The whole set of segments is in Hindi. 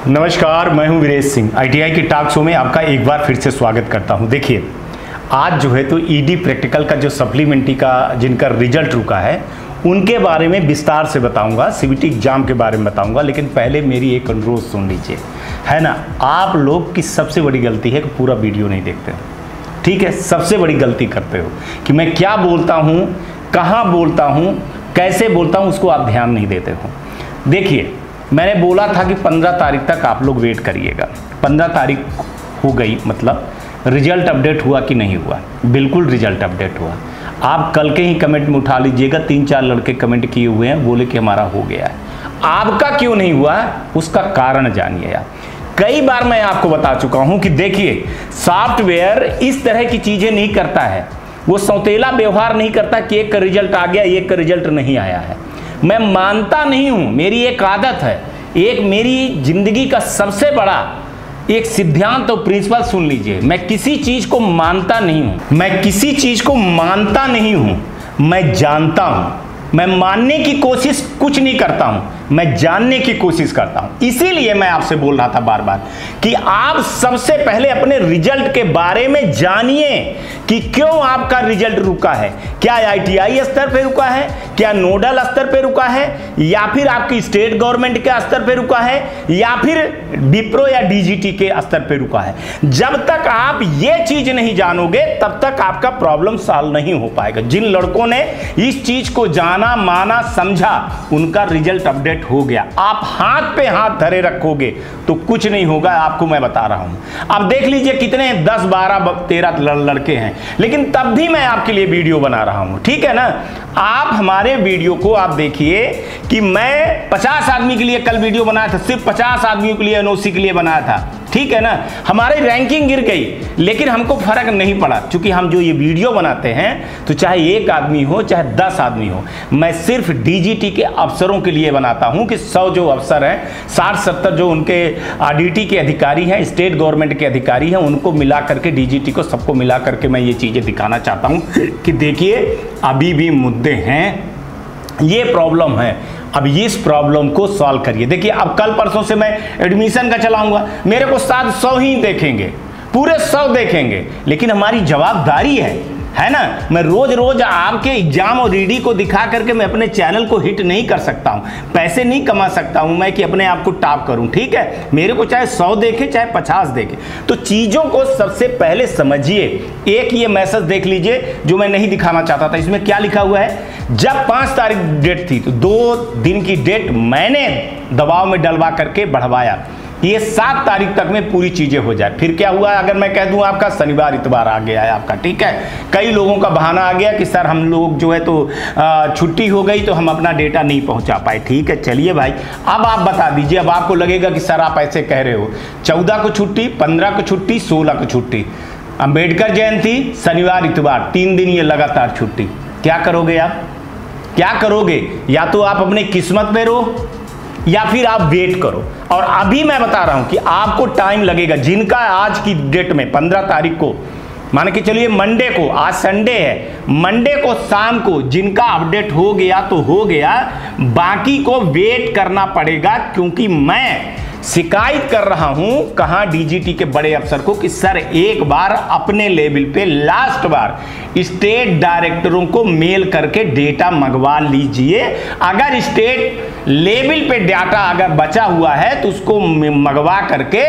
नमस्कार, मैं हूं वीरेश सिंह। आईटीआई के टॉक शो में आपका एक बार फिर से स्वागत करता हूं। देखिए, आज जो है तो ईडी प्रैक्टिकल का जो सप्लीमेंट्री का जिनका रिजल्ट रुका है उनके बारे में विस्तार से बताऊंगा, सीबीटी एग्जाम के बारे में बताऊंगा। लेकिन पहले मेरी एक अनुरोध सुन लीजिए, है ना। आप लोग की सबसे बड़ी गलती है कि पूरा वीडियो नहीं देखते हो, ठीक है। सबसे बड़ी गलती करते हो कि मैं क्या बोलता हूँ, कहाँ बोलता हूँ, कैसे बोलता हूँ, उसको आप ध्यान नहीं देते हो। देखिए, मैंने बोला था कि 15 तारीख तक आप लोग वेट करिएगा। 15 तारीख हो गई, मतलब रिजल्ट अपडेट हुआ कि नहीं हुआ? बिल्कुल रिजल्ट अपडेट हुआ। आप कल के ही कमेंट में उठा लीजिएगा, 3-4 लड़के कमेंट किए हुए हैं, बोले कि हमारा हो गया है। आपका क्यों नहीं हुआ, उसका कारण जानिए आप। कई बार मैं आपको बता चुका हूं कि देखिए, सॉफ्टवेयर इस तरह की चीजें नहीं करता है, वो सौतेला व्यवहार नहीं करता कि एक का रिजल्ट आ गया, एक का रिजल्ट नहीं आया है। मैं मानता नहीं हूं, मेरी एक आदत है, एक मेरी जिंदगी का सबसे बड़ा एक सिद्धांत और प्रिंसिपल सुन लीजिए। मैं किसी चीज को मानता नहीं हूं, मैं किसी चीज को मानता नहीं हूं, मैं जानता हूं। मैं मानने की कोशिश कुछ नहीं करता हूं, मैं जानने की कोशिश करता हूं। इसीलिए मैं आपसे बोल रहा था बार बार कि आप सबसे पहले अपने रिजल्ट के बारे में जानिए कि क्यों आपका रिजल्ट रुका है। क्या आईटीआई स्तर पे रुका है, क्या नोडल स्तर पे रुका है, या फिर आपकी स्टेट गवर्नमेंट के स्तर पे रुका है, या फिर डिप्रो या डीजीटी के स्तर पे रुका है। जब तक आप ये चीज नहीं जानोगे तब तक आपका प्रॉब्लम सॉल्व नहीं हो पाएगा। जिन लड़कों ने इस चीज को जाना, माना, समझा, उनका रिजल्ट अपडेट हो गया। आप हाथ पे हाथ धरे रखोगे तो कुछ नहीं होगा, आपको मैं बता रहा हूं। अब देख लीजिए कितने 10, 12, 13 लड़के हैं, लेकिन तब भी मैं आपके लिए वीडियो बना रहा हूं, ठीक है ना। आप हमारे वीडियो को आप देखिए कि मैं 50 आदमी के लिए कल वीडियो बनाया था, सिर्फ 50 आदमियों के लिए, एनओसी के लिए बनाया था, ठीक है ना। हमारी रैंकिंग गिर गई, लेकिन हमको फर्क नहीं पड़ा, क्योंकि हम जो ये वीडियो बनाते हैं तो चाहे 1 आदमी हो चाहे 10 आदमी हो, मैं सिर्फ डीजीटी के अफसरों के लिए बनाता हूं कि 100 जो अफसर हैं, 60-70 जो उनके आरडीटी के अधिकारी हैं, स्टेट गवर्नमेंट के अधिकारी हैं, उनको मिला करके, डीजीटी को सबको मिला करके मैं ये चीजें दिखाना चाहता हूं कि देखिए अभी भी मुद्दे हैं, ये प्रॉब्लम है। अब इस प्रॉब्लम को सॉल्व करिए। देखिए, अब कल परसों से मैं एडमिशन का चलाऊंगा, मेरे को साथ 100 ही देखेंगे, पूरे 100 देखेंगे, लेकिन हमारी जवाबदारी है ना। मैं रोज रोज आपके एग्जाम और ईडी को दिखा करके मैं अपने चैनल को हिट नहीं कर सकता हूं, पैसे नहीं कमा सकता हूं मैं कि अपने आप को टॉप करूं, ठीक है। मेरे को चाहे 100 देखे चाहे 50 देखे, तो चीजों को सबसे पहले समझिए। एक ये मैसेज देख लीजिए जो मैं नहीं दिखाना चाहता था। इसमें क्या लिखा हुआ है, जब 5 तारीख डेट थी तो 2 दिन की डेट मैंने दबाव में डलवा करके बढ़वाया, ये 7 तारीख तक में पूरी चीजें हो जाए। फिर क्या हुआ, अगर मैं कह दूं आपका शनिवार इतवार आ गया है आपका, ठीक है। कई लोगों का बहाना आ गया कि सर हम लोग जो है तो छुट्टी हो गई तो हम अपना डेटा नहीं पहुंचा पाए, ठीक है। चलिए भाई, अब आप बता दीजिए। अब आपको लगेगा कि सर आप ऐसे कह रहे हो, 14 को छुट्टी, 15 को छुट्टी, 16 को छुट्टी, अंबेडकर जयंती, शनिवार इतवार, 3 दिन ये लगातार छुट्टी। क्या करोगे आप, क्या करोगे? या तो आप अपने किस्मत पे रहो या फिर आप वेट करो। और अभी मैं बता रहा हूं कि आपको टाइम लगेगा। जिनका आज की डेट में 15 तारीख को, मान के चलिए मंडे को, आज संडे है, मंडे को शाम को जिनका अपडेट हो गया तो हो गया, बाकी को वेट करना पड़ेगा। क्योंकि मैं शिकायत कर रहा हूं कहां, डीजीटी के बड़े अफसर को, कि सर एक बार अपने लेवल पे लास्ट बार स्टेट डायरेक्टरों को मेल करके डेटा मंगवा लीजिए। अगर स्टेट लेवल पे डाटा अगर बचा हुआ है तो उसको मंगवा करके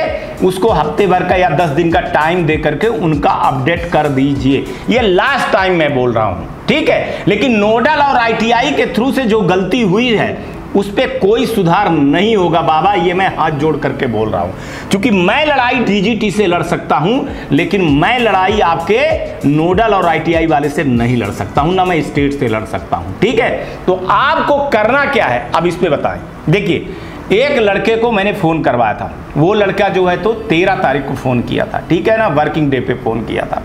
उसको हफ्ते भर का या 10 दिन का टाइम दे करके उनका अपडेट कर दीजिए। ये लास्ट टाइम मैं बोल रहा हूं, ठीक है। लेकिन नोडल और आईटीआई के थ्रू से जो गलती हुई है उस पर कोई सुधार नहीं होगा बाबा, ये मैं हाथ जोड़ करके बोल रहा हूं। क्योंकि मैं लड़ाई डीजीटी से लड़ सकता हूं, लेकिन मैं लड़ाई आपके नोडल और आईटीआई वाले से नहीं लड़ सकता हूं, ना मैं स्टेट से लड़ सकता हूं, ठीक है। तो आपको करना क्या है, अब इस पे बताएं। देखिए, एक लड़के को मैंने फोन करवाया था, वो लड़का जो है तो 13 तारीख को फोन किया था, ठीक है ना, वर्किंग डे पे फोन किया था।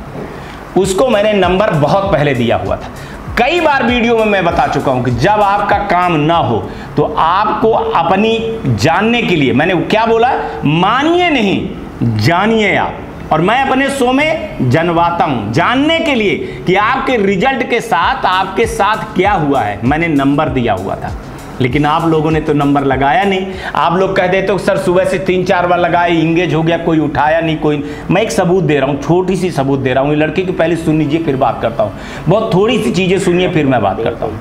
उसको मैंने नंबर बहुत पहले दिया हुआ था। कई बार वीडियो में मैं बता चुका हूं कि जब आपका काम ना हो तो आपको अपनी जानने के लिए, मैंने क्या बोला, मानिए नहीं जानिए आप। और मैं अपने शो में जनवाता हूं जानने के लिए कि आपके रिजल्ट के साथ आपके साथ क्या हुआ है। मैंने नंबर दिया हुआ था, लेकिन आप लोगों ने तो नंबर लगाया नहीं। आप लोग कह देते हो सर सुबह से 3-4 बार लगाए, इंगेज हो गया, कोई उठाया नहीं कोई। मैं एक सबूत दे रहा हूँ, छोटी सी सबूत दे रहा हूँ। लड़के की पहले सुन लीजिए फिर बात करता हूँ, बहुत थोड़ी सी चीज़ें सुनिए फिर मैं बात करता हूँ।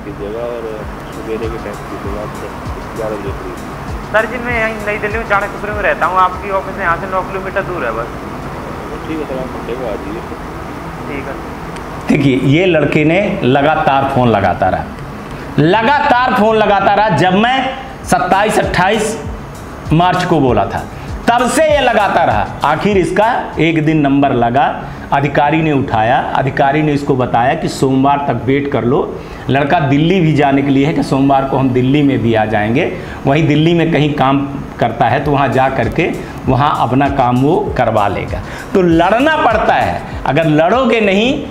सर जी मैं यहीं नई दिल्ली में चाणक्यपुर में रहता हूँ, आपकी ऑफिस यहाँ से 9 किलोमीटर दूर है बस। ठीक है सर, आप मंडे को आ जाइए। ठीक है। देखिए ये लड़के ने लगातार फ़ोन लगाता रहा, लगातार फ़ोन लगाता रहा। जब मैं 27-28 मार्च को बोला था तब से ये लगाता रहा। आखिर इसका एक दिन नंबर लगा, अधिकारी ने उठाया, अधिकारी ने इसको बताया कि सोमवार तक वेट कर लो। लड़का दिल्ली भी जाने के लिए है कि सोमवार को हम दिल्ली में भी आ जाएंगे। वहीं दिल्ली में कहीं काम करता है तो वहाँ जा करके वहाँ अपना काम वो करवा लेगा। तो लड़ना पड़ता है, अगर लड़ोगे नहीं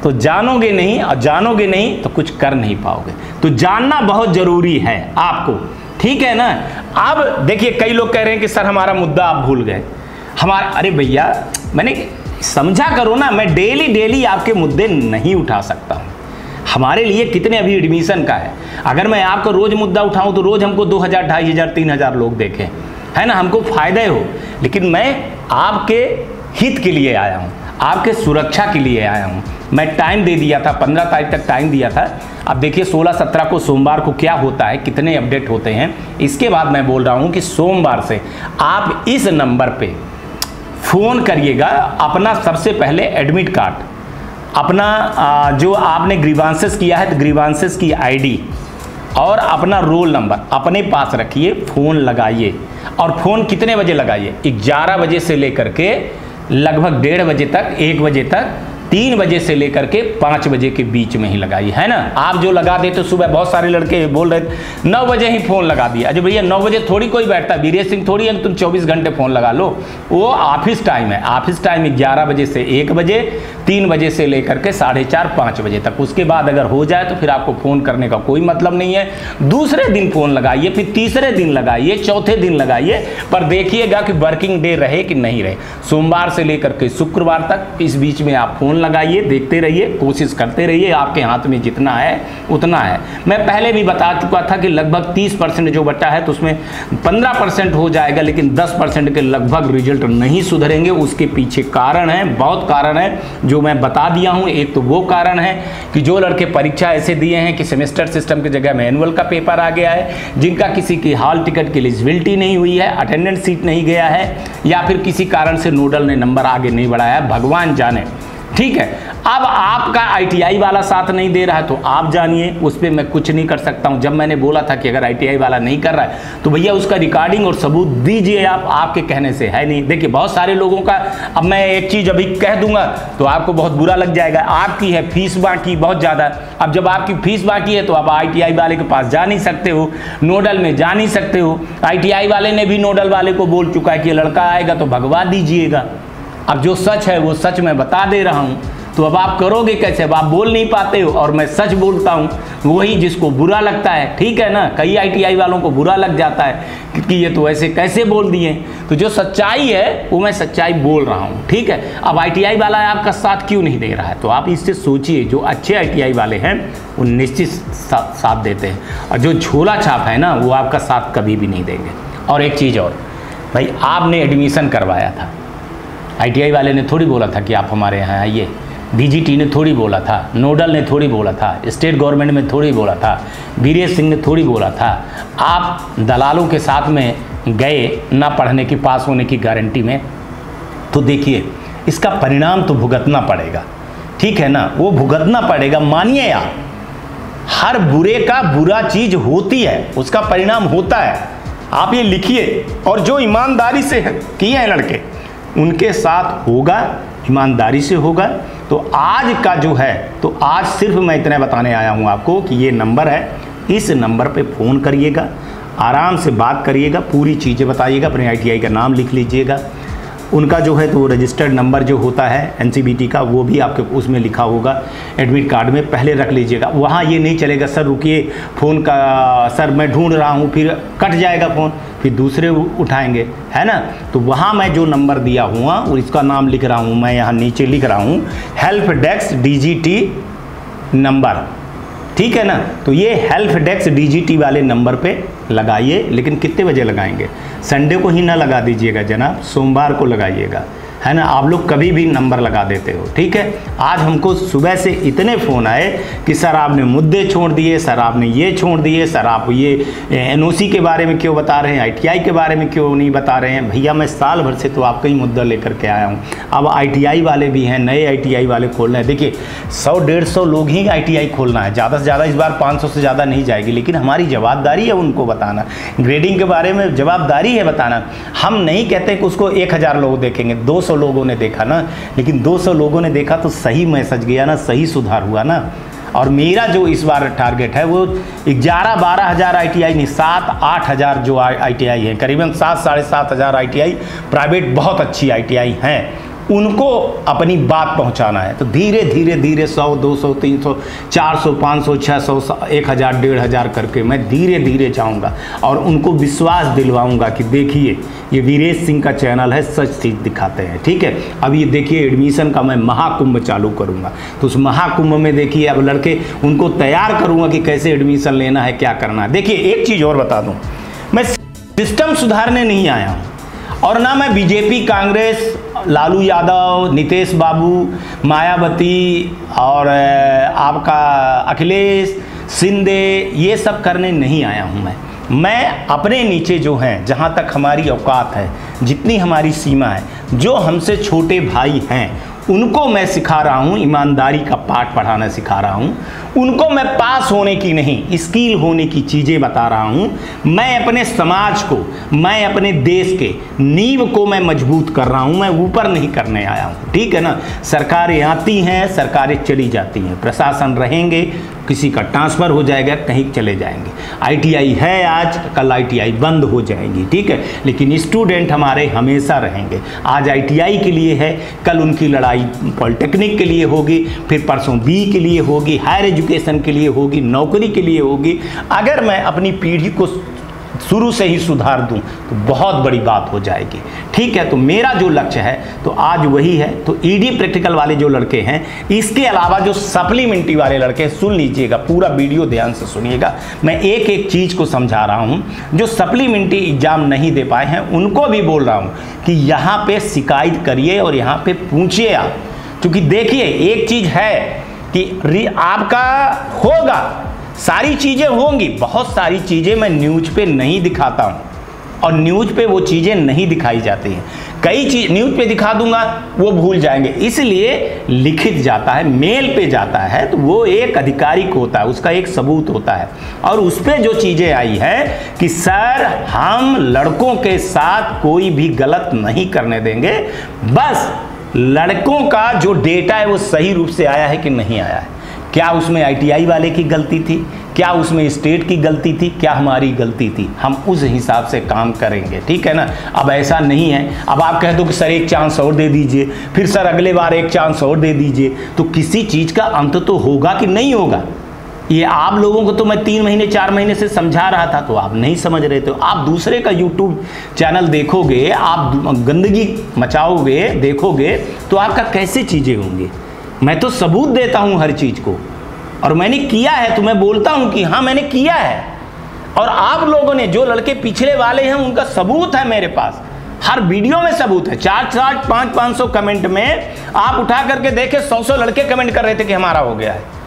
तो जानोगे नहीं, और जानोगे नहीं तो कुछ कर नहीं पाओगे। तो जानना बहुत ज़रूरी है आपको, ठीक है ना। अब देखिए कई लोग कह रहे हैं कि सर हमारा मुद्दा आप भूल गए हमारा। अरे भैया मैंने समझा करो ना, मैं डेली आपके मुद्दे नहीं उठा सकता हूँ। हमारे लिए कितने अभी एडमिशन का है, अगर मैं आपको रोज़ मुद्दा उठाऊँ तो रोज़ हमको 2000, 2500, 3000 लोग देखें, है ना, हमको फ़ायदा हो। लेकिन मैं आपके हित के लिए आया हूँ, आपके सुरक्षा के लिए आया हूँ। मैं टाइम दे दिया था, 15 तारीख तक टाइम दिया था। अब देखिए 16-17 को सोमवार को क्या होता है, कितने अपडेट होते हैं, इसके बाद मैं बोल रहा हूँ कि सोमवार से आप इस नंबर पे फ़ोन करिएगा। अपना सबसे पहले एडमिट कार्ड, अपना जो आपने ग्रीवांसेस किया है तो ग्रीवांसेस की आईडी और अपना रोल नंबर अपने पास रखिए, फ़ोन लगाइए। और फ़ोन कितने बजे लगाइए, 11 बजे से लेकर के लगभग 1:30 बजे तक, 1 बजे तक, 3 बजे से लेकर के 5 बजे के बीच में ही लगाइए, है ना। आप जो लगा देते सुबह, बहुत सारे लड़के बोल रहे थे 9 बजे ही फ़ोन लगा दिया। अजय भैया 9 बजे थोड़ी कोई बैठता, वीरेश सिंह थोड़ी है तुम 24 घंटे फ़ोन लगा लो। वो ऑफिस टाइम है, ऑफिस टाइम 11 बजे से 1 बजे, 3 बजे से लेकर के 4:30, 5 बजे तक। उसके बाद अगर हो जाए तो फिर आपको फ़ोन करने का कोई मतलब नहीं है। दूसरे दिन फ़ोन लगाइए, फिर तीसरे दिन लगाइए, चौथे दिन लगाइए, पर देखिएगा कि वर्किंग डे रहे कि नहीं रहे। सोमवार से लेकर के शुक्रवार तक इस बीच में आप फ़ोन लगाइए, देखते रहिए, कोशिश करते रहिए, आपके हाथ में जितना है उतना है। मैं पहले भी बता चुका था कि लगभग 30% जो बचा है तो उसमें 15% हो जाएगा, लेकिन 10% के लगभग रिजल्ट नहीं सुधरेंगे। उसके पीछे कारण है, बहुत कारण है जो मैं बता दिया हूं। एक तो वो कारण है कि जो लड़के परीक्षा ऐसे दिए हैं कि सेमेस्टर सिस्टम की जगह मैनुअल का पेपर आ गया है, जिनका किसी की हॉल टिकट की एलिजिबिलिटी नहीं हुई है, अटेंडेंस सीट नहीं गया है, या फिर किसी कारण से नोडल ने नंबर आगे नहीं बढ़ाया है, भगवान जाने, ठीक है। अब आपका आईटीआई वाला साथ नहीं दे रहा है तो आप जानिए, उस पर मैं कुछ नहीं कर सकता हूं। जब मैंने बोला था कि अगर आईटीआई वाला नहीं कर रहा है तो भैया उसका रिकॉर्डिंग और सबूत दीजिए, आप आपके कहने से है नहीं। देखिए बहुत सारे लोगों का, अब मैं एक चीज़ अभी कह दूंगा तो आपको बहुत बुरा लग जाएगा। आपकी है फीस बाकी बहुत ज़्यादा, अब जब आपकी फीस बाकी है तो आप आईटीआई वाले के पास जा नहीं सकते हो, नोडल में जा नहीं सकते हो। आईटीआई वाले ने भी नोडल वाले को बोल चुका है कि लड़का आएगा तो भगवा दीजिएगा। अब जो सच है वो सच मैं बता दे रहा हूँ, तो अब आप करोगे कैसे। अब आप बोल नहीं पाते हो और मैं सच बोलता हूँ, वही जिसको बुरा लगता है, ठीक है ना। कई आईटीआई वालों को बुरा लग जाता है कि ये तो ऐसे कैसे बोल दिए, तो जो सच्चाई है वो मैं सच्चाई बोल रहा हूँ, ठीक है। अब आईटीआई वाला आपका साथ क्यों नहीं दे रहा है, तो आप इससे सोचिए। जो अच्छे आईटीआई वाले हैं वो निश्चित साथ देते हैं, और जो झोला छाप है ना वो आपका साथ कभी भी नहीं देंगे। और एक चीज़ और, भाई आपने एडमिशन करवाया था, आईटीआई वाले ने थोड़ी बोला था कि आप हमारे यहाँ आइए, डीजीटी ने थोड़ी बोला था, नोडल ने थोड़ी बोला था, स्टेट गवर्नमेंट में थोड़ी बोला था, वीरेश सिंह ने थोड़ी बोला था। आप दलालों के साथ में गए ना पढ़ने की, पास होने की गारंटी में, तो देखिए इसका परिणाम तो भुगतना पड़ेगा, ठीक है ना, वो भुगतना पड़ेगा। मानिए आप, हर बुरे का बुरा चीज़ होती है, उसका परिणाम होता है, आप ये लिखिए। और जो ईमानदारी से किए हैं लड़के उनके साथ होगा, ईमानदारी से होगा। तो आज का जो है, तो आज सिर्फ मैं इतना बताने आया हूँ आपको कि ये नंबर है, इस नंबर पे फ़ोन करिएगा, आराम से बात करिएगा, पूरी चीज़ें बताइएगा, अपने आईटीआई का नाम लिख लीजिएगा, उनका जो है तो रजिस्टर्ड नंबर जो होता है एनसीबीटी का वो भी आपके उसमें लिखा होगा, एडमिट कार्ड में पहले रख लीजिएगा। वहाँ ये नहीं चलेगा सर रुकिए फ़ोन का, सर मैं ढूंढ रहा हूँ, फिर कट जाएगा फ़ोन, फिर दूसरे उठाएंगे, है ना। तो वहाँ मैं जो नंबर दिया हुआ और इसका नाम लिख रहा हूँ, मैं यहाँ नीचे लिख रहा हूँ हेल्प डेस्क डीजीटी नंबर, ठीक है ना। तो ये हेल्प डेस्क DGT वाले नंबर पे लगाइए, लेकिन कितने बजे लगाएंगे? संडे को ही ना लगा दीजिएगा जनाब, सोमवार को लगाइएगा, है ना। आप लोग कभी भी नंबर लगा देते हो, ठीक है। आज हमको सुबह से इतने फ़ोन आए कि सर आपने मुद्दे छोड़ दिए, सर आपने ये छोड़ दिए, सर आप ये NOC के बारे में क्यों बता रहे हैं, ITI के बारे में क्यों नहीं बता रहे हैं। भैया मैं साल भर से तो आपका ही मुद्दा लेकर के आया हूँ। अब ITI वाले भी हैं, नए ITI वाले खोलना है। देखिए 100-150 लोग ही ITI खोलना है, ज़्यादा से ज़्यादा इस बार 500 से ज़्यादा नहीं जाएगी, लेकिन हमारी जवाबदारी है उनको बताना। ग्रेडिंग के बारे में जवाबदारी है बताना। हम नहीं कहते कि उसको 1000 लोग देखेंगे, 200 लोगों ने देखा ना, लेकिन 200 लोगों ने देखा तो सही मैसेज गया ना, सही सुधार हुआ ना। और मेरा जो इस बार टारगेट है वो 11-12 हज़ार ITI नहीं, 7-8 हज़ार जो ITI हैं, करीबन 7-7.5 हज़ार ITI प्राइवेट बहुत अच्छी ITI हैं, उनको अपनी बात पहुंचाना है। तो धीरे धीरे धीरे 100, 200, 300, 400, 500, 600, 1000, 1500 करके मैं धीरे धीरे जाऊंगा और उनको विश्वास दिलवाऊंगा कि देखिए ये वीरेश सिंह का चैनल है, सच चीज़ दिखाते हैं, ठीक है। अब ये देखिए एडमिशन का मैं महाकुंभ चालू करूंगा, तो उस महाकुंभ में देखिए अब लड़के उनको तैयार करूंगा कि कैसे एडमिशन लेना है, क्या करना है। देखिए एक चीज़ और बता दूँ, मैं सिस्टम सुधारने नहीं आया हूँ और ना मैं BJP, कांग्रेस, लालू यादव, नीतीश बाबू, मायावती और आपका अखिलेश शिंदे ये सब करने नहीं आया हूँ। मैं अपने नीचे जो हैं, जहाँ तक हमारी औकात है, जितनी हमारी सीमा है, जो हमसे छोटे भाई हैं उनको मैं सिखा रहा हूँ, ईमानदारी का पाठ पढ़ाना सिखा रहा हूँ। उनको मैं पास होने की नहीं, स्किल होने की चीज़ें बता रहा हूँ। मैं अपने समाज को, मैं अपने देश के नींव को मैं मजबूत कर रहा हूँ, मैं ऊपर नहीं करने आया हूँ, ठीक है ना। सरकारें आती हैं, सरकारें चली जाती हैं, प्रशासन रहेंगे, किसी का ट्रांसफ़र हो जाएगा, कहीं चले जाएंगे। ITI है आज, कल ITI बंद हो जाएगी, ठीक है, लेकिन स्टूडेंट हमारे हमेशा रहेंगे। आज ITI के लिए है, कल उनकी लड़ाई पॉलिटेक्निक के लिए होगी, फिर परसों B के लिए होगी, हायर एजुकेशन के लिए होगी, नौकरी के लिए होगी। अगर मैं अपनी पीढ़ी को शुरू से ही सुधार दूं तो बहुत बड़ी बात हो जाएगी, ठीक है। तो मेरा जो लक्ष्य है तो आज वही है। तो ED प्रैक्टिकल वाले जो लड़के हैं, इसके अलावा जो सप्लीमेंट्री वाले लड़के, सुन लीजिएगा, पूरा वीडियो ध्यान से सुनिएगा। मैं एक एक चीज़ को समझा रहा हूं। जो सप्लीमेंट्री एग्जाम नहीं दे पाए हैं उनको भी बोल रहा हूं कि यहाँ पे शिकायत करिए और यहाँ पे पूछिए आप, क्योंकि देखिए एक चीज़ है कि आपका होगा, सारी चीज़ें होंगी, बहुत सारी चीज़ें मैं न्यूज़ पे नहीं दिखाता हूँ और न्यूज़ पे वो चीज़ें नहीं दिखाई जाती हैं। कई चीज़ न्यूज़ पे दिखा दूंगा वो भूल जाएंगे, इसलिए लिखित जाता है, मेल पे जाता है, तो वो एक आधिकारिक होता है, उसका एक सबूत होता है। और उस पर जो चीज़ें आई है कि सर हम लड़कों के साथ कोई भी गलत नहीं करने देंगे, बस लड़कों का जो डेटा है वो सही रूप से आया है कि नहीं आया है, क्या उसमें ITI वाले की गलती थी, क्या उसमें स्टेट की गलती थी, क्या हमारी गलती थी, हम उस हिसाब से काम करेंगे, ठीक है ना। अब ऐसा नहीं है अब आप कह दो कि सर एक चांस और दे दीजिए, फिर सर अगले बार एक चांस और दे दीजिए, तो किसी चीज़ का अंत तो होगा कि नहीं होगा। ये आप लोगों को तो मैं 3 महीने 4 महीने से समझा रहा था, तो आप नहीं समझ रहे थे। आप दूसरे का YouTube चैनल देखोगे, आप गंदगी मचाओगे, देखोगे, तो आपका कैसे चीज़ें होंगी। मैं तो सबूत देता हूं हर चीज़ को, और मैंने किया है तो मैं बोलता हूं कि हाँ मैंने किया है। और आप लोगों ने, जो लड़के पिछले वाले हैं, उनका सबूत है मेरे पास, हर वीडियो में सबूत है। 400, 500 कमेंट में आप उठा करके देखे, 100 लड़के कमेंट कर रहे थे कि हमारा हो गया है।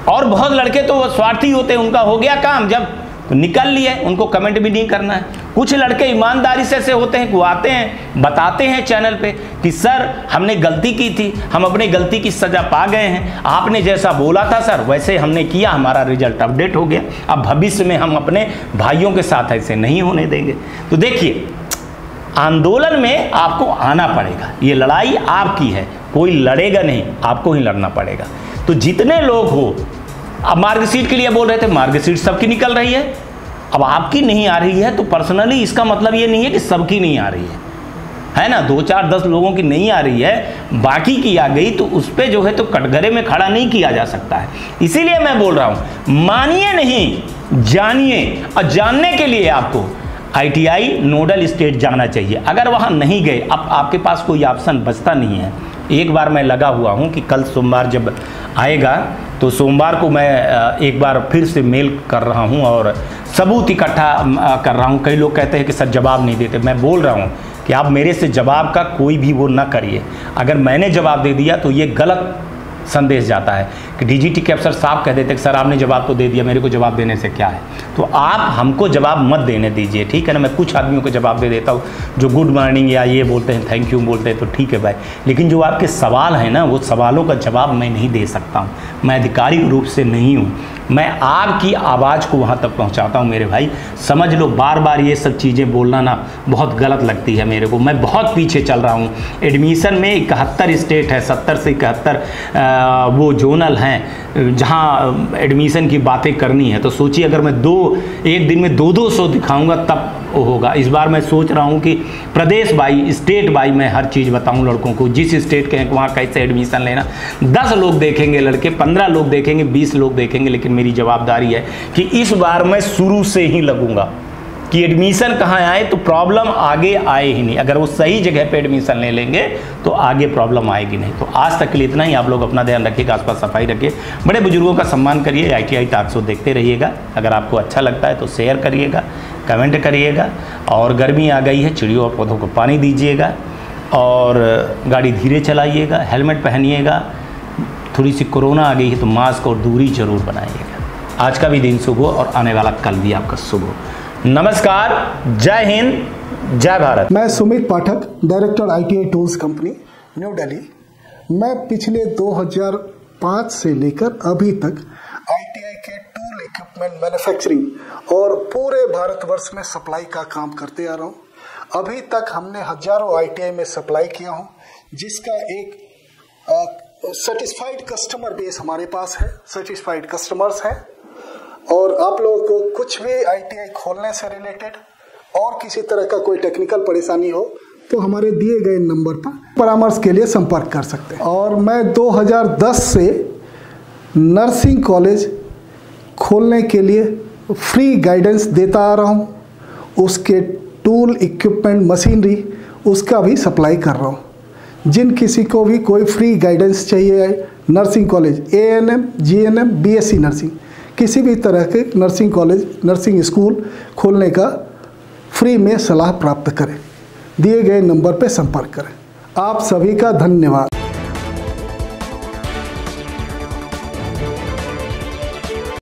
और बहुत लड़के तो स्वार्थी होते हैं, उनका हो गया काम, जब तो निकल लिए, उनको कमेंट भी नहीं करना है। कुछ लड़के ईमानदारी से ऐसे होते हैं कि वो आते हैं, बताते हैं चैनल पे कि सर हमने गलती की थी, हम अपनी गलती की सज़ा पा गए हैं, आपने जैसा बोला था सर वैसे हमने किया, हमारा रिजल्ट अपडेट हो गया, अब भविष्य में हम अपने भाइयों के साथ ऐसे नहीं होने देंगे। तो देखिए, आंदोलन में आपको आना पड़ेगा, ये लड़ाई आपकी है, कोई लड़ेगा नहीं, आपको ही लड़ना पड़ेगा। तो जितने लोग हो, अब मार्कशीट के लिए बोल रहे थे, मार्कशीट सबकी निकल रही है, अब आपकी नहीं आ रही है तो पर्सनली इसका मतलब ये नहीं है कि सबकी नहीं आ रही है ना। 2, 4, 10 लोगों की नहीं आ रही है, बाकी की आ गई, तो उस पर जो है तो कटघरे में खड़ा नहीं किया जा सकता है। इसीलिए मैं बोल रहा हूँ, मानिए नहीं, जानिए। और जानने के लिए आपको ITI नोडल स्टेट जाना चाहिए। अगर वहाँ नहीं गए, अब आपके पास कोई ऑप्शन बचता नहीं है, एक बार मैं लगा हुआ हूँ कि कल सोमवार जब आएगा तो सोमवार को मैं एक बार फिर से मेल कर रहा हूँ और सबूत इकट्ठा कर रहा हूँ। कई लोग कहते हैं कि सर जवाब नहीं देते। मैं बोल रहा हूँ कि आप मेरे से जवाब का कोई भी वो ना करिए। अगर मैंने जवाब दे दिया तो ये गलत संदेश जाता है कि डीजीटी के अफसर साहब कह देते कि सर आपने जवाब तो दे दिया, मेरे को जवाब देने से क्या है। तो आप हमको जवाब मत देने दीजिए, ठीक है ना। मैं कुछ आदमियों को जवाब दे देता हूँ जो गुड मॉर्निंग या ये बोलते हैं, थैंक यू बोलते हैं, तो ठीक है भाई। लेकिन जो आपके सवाल हैं ना, वो सवालों का जवाब मैं नहीं दे सकता हूँ। मैं आधिकारिक रूप से नहीं हूँ, मैं आपकी आवाज़ को वहाँ तक पहुँचाता हूँ मेरे भाई। समझ लो, बार बार ये सब चीज़ें बोलना ना बहुत गलत लगती है मेरे को। मैं बहुत पीछे चल रहा हूँ एडमिशन में। 71 स्टेट है, 70 से 71 वो जोनल हैं जहाँ एडमिशन की बातें करनी है। तो सोचिए अगर मैं एक दिन में 200 दिखाऊंगा तब होगा। इस बार मैं सोच रहा हूँ कि प्रदेश बाई, स्टेट बाई मैं हर चीज़ बताऊँ लड़कों को। जिस स्टेट के हैं वहाँ कैसे एडमिशन लेना। 10 लोग देखेंगे लड़के, 15 लोग देखेंगे, 20 लोग देखेंगे, लेकिन मेरी जवाबदारी है कि इस बार मैं शुरू से ही लगूंगा कि एडमिशन कहाँ आए तो प्रॉब्लम आगे आए ही नहीं। अगर वो सही जगह पे एडमिशन ले लेंगे तो आगे प्रॉब्लम आएगी नहीं। तो आज तक के लिए इतना ही। आप लोग अपना ध्यान रखिएगा, आसपास सफाई रखिए, बड़े बुजुर्गों का सम्मान करिए। ITI टॉक शो देखते रहिएगा। अगर आपको अच्छा लगता है तो शेयर करिएगा, कमेंट करिएगा। और गर्मी आ गई है, चिड़ियों और पौधों को पानी दीजिएगा और गाड़ी धीरे चलाइएगा, हेलमेट पहनिएगा। थोड़ी सी कोरोना आ गई है तो मास्क और दूरी जरूर बनाइएगा। आज का भी दिन शुभ हो और आने वाला कल भी आपका शुभ हो। नमस्कार, जय हिंद, जय भारत। मैं Sumit Pathak, director ITI tools company, New Delhi. मैं पिछले 2005 से लेकर अभी तक ITI के टूल इक्विपमेंट मैन्युफैक्चरिंग और पूरे भारतवर्ष में सप्लाई का काम करते आ रहा हूँ। अभी तक हमने हजारों ITI में सप्लाई किया हूँ, जिसका एक सेटिस्फाइड कस्टमर बेस हमारे पास है, सेटिस्फाइड कस्टमर्स हैं। और आप लोगों को कुछ भी ITI खोलने से रिलेटेड और किसी तरह का कोई टेक्निकल परेशानी हो तो हमारे दिए गए नंबर पर परामर्श के लिए संपर्क कर सकते हैं। और मैं 2010 से नर्सिंग कॉलेज खोलने के लिए फ्री गाइडेंस देता आ रहा हूँ। उसके टूल इक्विपमेंट मशीनरी उसका भी सप्लाई कर रहा हूँ। जिन किसी को भी कोई फ्री गाइडेंस चाहिए, nursing college, ANM, GNM, BSc nursing, किसी भी तरह के नर्सिंग कॉलेज, नर्सिंग स्कूल खोलने का फ्री में सलाह प्राप्त करें। दिए गए नंबर पर संपर्क करें। आप सभी का धन्यवाद।